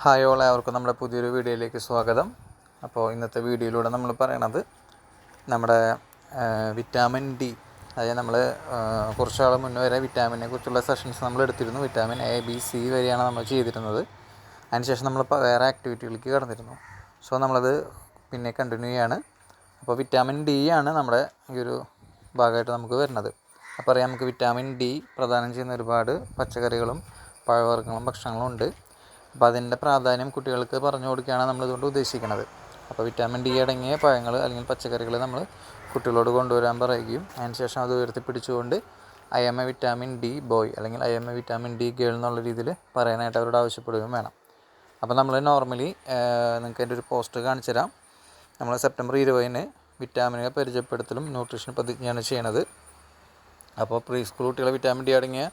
Hi all, എല്ലാവർക്കും നമ്മുടെ പുതിയൊരു വീഡിയോയിലേക്ക് സ്വാഗതം. അപ്പോൾ ഇന്നത്തെ വീഡിയോയിലൂടെ നമ്മൾ പറയണത് നമ്മുടെ വിറ്റാമിൻ ഡി, അതായത് നമ്മൾ കുറച്ചാൾ മുന്നേ വരെ വിറ്റാമിനെ കുറിച്ചുള്ള സെഷൻസ് നമ്മൾ എടുത്തിരുന്നു. വിറ്റാമിൻ എ, ബി, സി വരെയാണ് നമ്മൾ ചെയ്തിരുന്നത്. അതിനുശേഷം നമ്മൾ വേറെ ആക്ടിവിറ്റികളിലേക്ക് കടന്നിരുന്നു. സോ നമ്മളത് പിന്നെ കണ്ടിന്യൂ ചെയ്യാണ്. അപ്പോൾ വിറ്റാമിൻ ഡി ആണ് നമ്മുടെ ഈ ഒരു ഭാഗമായിട്ട് നമുക്ക് വരുന്നത്. അപ്പോൾ അറിയാം, നമുക്ക് വിറ്റാമിൻ ഡി പ്രദാനം ചെയ്യുന്ന ഒരുപാട് പച്ചക്കറികളും പഴവർഗ്ഗങ്ങളും ഭക്ഷണങ്ങളും ഉണ്ട്. അപ്പോൾ അതിൻ്റെ പ്രാധാന്യം കുട്ടികൾക്ക് പറഞ്ഞു കൊടുക്കുകയാണ് നമ്മളിതുകൊണ്ട് ഉദ്ദേശിക്കുന്നത്. അപ്പോൾ വിറ്റാമിൻ ഡി അടങ്ങിയ പഴങ്ങൾ അല്ലെങ്കിൽ പച്ചക്കറികൾ നമ്മൾ കുട്ടികളോട് കൊണ്ടുവരാൻ പറയുകയും അതിനുശേഷം അത് ഉയർത്തിപ്പിടിച്ചുകൊണ്ട് I am a vitamin D boy അല്ലെങ്കിൽ I am a vitamin D girl എന്നുള്ള രീതിയിൽ പറയാനായിട്ട് അവരോട് ആവശ്യപ്പെടുകയും വേണം. അപ്പോൾ നമ്മൾ നോർമലി നിങ്ങൾക്ക് എൻ്റെ ഒരു പോസ്റ്റ് കാണിച്ചു തരാം. നമ്മൾ സെപ്റ്റംബർ 20-ന് വിറ്റാമിനുകൾ പരിചയപ്പെടുത്തലും ന്യൂട്രീഷൻ പ്രതിജ്ഞയാണ് ചെയ്യണത്. അപ്പോൾ പ്രീ സ്കൂൾ കുട്ടികളെ വിറ്റാമിൻ ഡി അടങ്ങിയ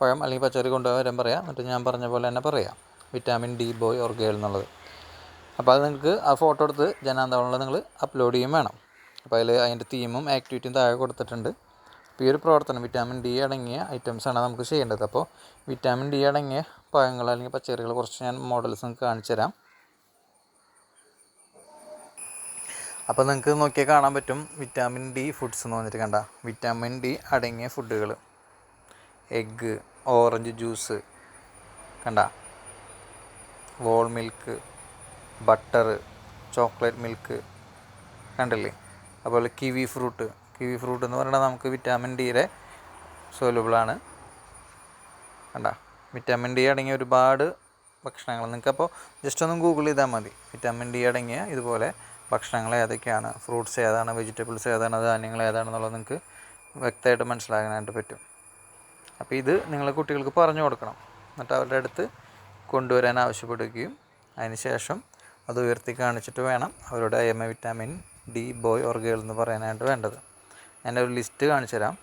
പഴം അല്ലെങ്കിൽ പച്ചക്കറി കൊണ്ടുവരാൻ പറയാം. എന്നിട്ട് ഞാൻ പറഞ്ഞ പോലെ തന്നെ പറയാം vitamin D boy or girl എന്നുള്ളത്. അപ്പോൾ അത് നിങ്ങൾക്ക് ആ ഫോട്ടോ എടുത്ത് ജനാന്തോളനിൽ നിങ്ങൾ അപ്ലോഡ് ചെയ്യും വേണം. അപ്പോൾ അതിൻ്റെ തീമും ആക്ടിവിറ്റിയും താഴെ കൊടുത്തിട്ടുണ്ട്. അപ്പോൾ ഈ ഒരു പ്രവർത്തനം വിറ്റാമിൻ ഡി അടങ്ങിയ ഐറ്റംസാണ് നമുക്ക് ചെയ്യേണ്ടത്. അപ്പോൾ വിറ്റാമിൻ ഡി അടങ്ങിയ പഴങ്ങൾ അല്ലെങ്കിൽ പച്ചക്കറികൾ കുറച്ച് ഞാൻ മോഡൽസ് നിങ്ങൾക്ക് കാണിച്ചു തരാം. അപ്പോൾ നിങ്ങൾക്ക് നോക്കിയാൽ കാണാൻ പറ്റും വിറ്റാമിൻ ഡി ഫുഡ്സ് എന്ന് പറഞ്ഞിട്ട്. കണ്ട, വിറ്റാമിൻ ഡി അടങ്ങിയ ഫുഡുകൾ: എഗ്ഗ്, ഓറഞ്ച് ജ്യൂസ്, കണ്ട, whole milk, butter, chocolate milk, കണ്ടില്ലേ. അതുപോലെ കിവി ഫ്രൂട്ട് എന്ന് പറഞ്ഞാൽ നമുക്ക് വിറ്റാമിൻ ഡിയുടെ സോലുബിളാണ്. കണ്ട, വിറ്റാമിൻ ഡി അടങ്ങിയ ഒരുപാട് ഭക്ഷണങ്ങൾ നിങ്ങൾക്കപ്പോൾ ജസ്റ്റ് ഒന്ന് ഗൂഗിൾ ചെയ്താൽ മതി. വിറ്റാമിൻ ഡി അടങ്ങിയ ഇതുപോലെ ഭക്ഷണങ്ങൾ ഏതൊക്കെയാണ്, ഫ്രൂട്ട്സ് ഏതാണ്, വെജിറ്റബിൾസ് ഏതാണ്, ധാന്യങ്ങൾ ഏതാണെന്നുള്ളത് നിങ്ങൾക്ക് വ്യക്തമായിട്ട് മനസ്സിലാക്കാനായിട്ട് പറ്റും. അപ്പോൾ ഇത് നിങ്ങൾ കുട്ടികൾക്ക് പറഞ്ഞു കൊടുക്കണം. എന്നിട്ട് അവരുടെ അടുത്ത് കൊണ്ടുവരാൻ ആവശ്യപ്പെടുകയും അതിനുശേഷം അത് ഉയർത്തി കാണിച്ചിട്ട് വേണം അവരുടെ I am a vitamin D boy or girl എന്ന് പറയാനായിട്ട് വേണ്ടത്. ഞാൻ ഒരു ലിസ്റ്റ് കാണിച്ചു തരാം.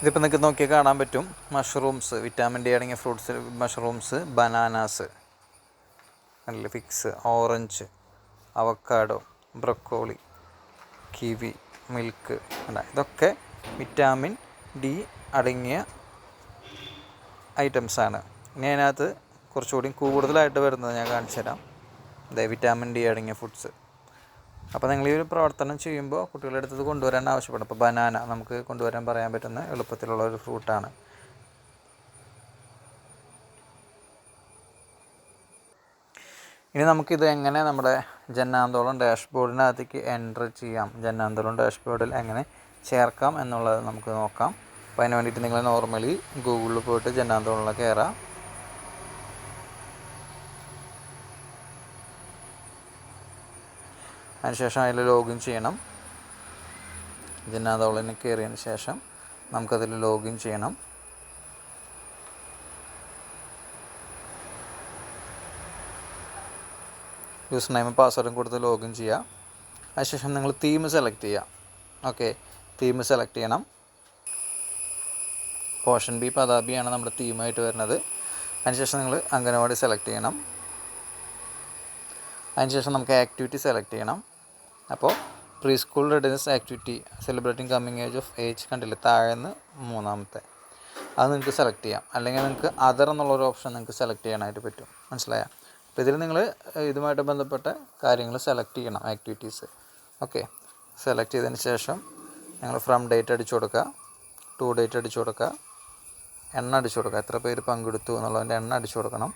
ഇതിപ്പോൾ നിങ്ങൾക്ക് നോക്കിയാൽ കാണാൻ പറ്റും. മഷ്റൂംസ്, വിറ്റാമിൻ ഡി അടങ്ങിയ ഫ്രൂട്ട്സ്, മഷ്റൂംസ്, ബനാനാസ്, അല്ല fix, orange, avocado, broccoli, kiwi, milk, അല്ല ഇതൊക്കെ വിറ്റാമിൻ ഡി അടങ്ങിയ ഐറ്റംസാണ്. ഇനി അതിനകത്ത് കുറച്ചുകൂടി കൂടുതലായിട്ട് വരുന്നത് ഞാൻ കാണിച്ചു തരാം. അതായത് വിറ്റാമിൻ ഡി അടങ്ങിയ ഫുഡ്സ്. അപ്പോൾ നിങ്ങൾ ഈ ഒരു പ്രവർത്തനം ചെയ്യുമ്പോൾ കുട്ടികളുടെ അടുത്തത് കൊണ്ടുവരാൻ ആവശ്യപ്പെടും. അപ്പോൾ ബനാന നമുക്ക് കൊണ്ടുവരാൻ പറയാൻ പറ്റുന്ന എളുപ്പത്തിലുള്ള ഒരു ഫ്രൂട്ടാണ്. ഇനി നമുക്കിത് എങ്ങനെ നമ്മുടെ ജന്നാന്തോളം ഡാഷ്ബോർഡിനകത്തേക്ക് എൻ്റർ ചെയ്യാം, ജന്നാന്തോളം ഡാഷ്ബോർഡിൽ എങ്ങനെ ചേർക്കാം എന്നുള്ളത് നമുക്ക് നോക്കാം. അപ്പോൾ അതിന് വേണ്ടിയിട്ട് നിങ്ങൾ നോർമലി ഗൂഗിളിൽ പോയിട്ട് ജന്നാന്തോളിൽ കയറാം. അതിനുശേഷം അതിൽ ലോഗിൻ ചെയ്യണം. ജന്നാന്തോളിന് കയറിയതിന് ശേഷം നമുക്കതിൽ ലോഗിൻ ചെയ്യണം. യൂസർ നെയിമും പാസ്വേഡും കൊടുത്ത് ലോഗിൻ ചെയ്യുക. അതിനുശേഷം നിങ്ങൾ തീം സെലക്ട് ചെയ്യുക. ഓക്കെ, തീം സെലക്ട് ചെയ്യണം. പോഷൻ ബി പതാബിയാണ് നമ്മുടെ തീമായിട്ട് വരുന്നത്. അതിനുശേഷം നിങ്ങൾ അംഗനവാടി സെലക്ട് ചെയ്യണം. അതിനുശേഷം നമുക്ക് ആക്ടിവിറ്റി സെലക്ട് ചെയ്യണം. അപ്പോൾ pre school readiness activity celebrating coming age of age, കണ്ടില്ലേ താഴെ നിന്ന് മൂന്നാമത്തെ, അത് നിങ്ങൾക്ക് സെലക്ട് ചെയ്യാം. അല്ലെങ്കിൽ നിങ്ങൾക്ക് അതർ എന്നുള്ളൊരു ഓപ്ഷൻ നിങ്ങൾക്ക് സെലക്ട് ചെയ്യാനായിട്ട് പറ്റും. മനസ്സിലായോ? അപ്പോൾ ഇതിൽ നിങ്ങൾ ഇതുമായിട്ട് ബന്ധപ്പെട്ട കാര്യങ്ങൾ സെലക്ട് ചെയ്യണം, ആക്ടിവിറ്റീസ്. ഓക്കെ, സെലക്ട് ചെയ്തതിന് ശേഷം നിങ്ങൾ ഫ്രം ഡേറ്റ് അടിച്ചു കൊടുക്കുക, ടു ഡേറ്റ് അടിച്ചു കൊടുക്കുക, എണ്ണ അടിച്ചു കൊടുക്കുക, എത്ര പേര് പങ്കെടുത്തു എന്നുള്ളതിൻ്റെ എണ്ണ അടിച്ചു കൊടുക്കണം.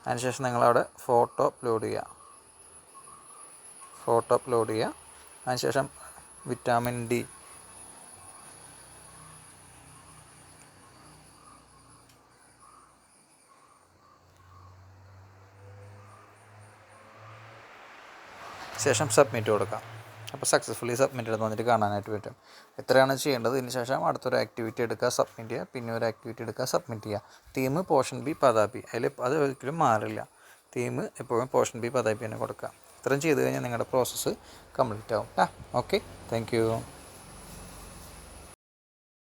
അതിനുശേഷം നിങ്ങളവിടെ ഫോട്ടോ അപ്ലോഡ് ചെയ്യുക. അതിനുശേഷം വിറ്റാമിൻ ഡി ശേഷം സബ്മിറ്റ് കൊടുക്കാം. അപ്പോൾ സക്സസ്ഫുള്ളി സബ്മിറ്റ് വന്നിട്ട് കാണാനായിട്ട് പറ്റും. എത്രയാണ് ചെയ്യേണ്ടത്. ഇതിന് ശേഷം അടുത്തൊരു ആക്ടിവിറ്റി എടുക്കുക, സബ്മിറ്റ് ചെയ്യുക, പിന്നെ ഒരു ആക്ടിവിറ്റി എടുക്കുക, സബ്മിറ്റ് ചെയ്യുക. തീം പോഷൻ ബി പതാബി, അത് ഒരിക്കലും മാറില്ല. തീം എപ്പോഴും പോഷൻ ബി പതാബി തന്നെ കൊടുക്കുക. ഇത്രയും ചെയ്ത് കഴിഞ്ഞാൽ നിങ്ങളുടെ പ്രോസസ്സ് കംപ്ലീറ്റ് ആവും. Okay, thank you.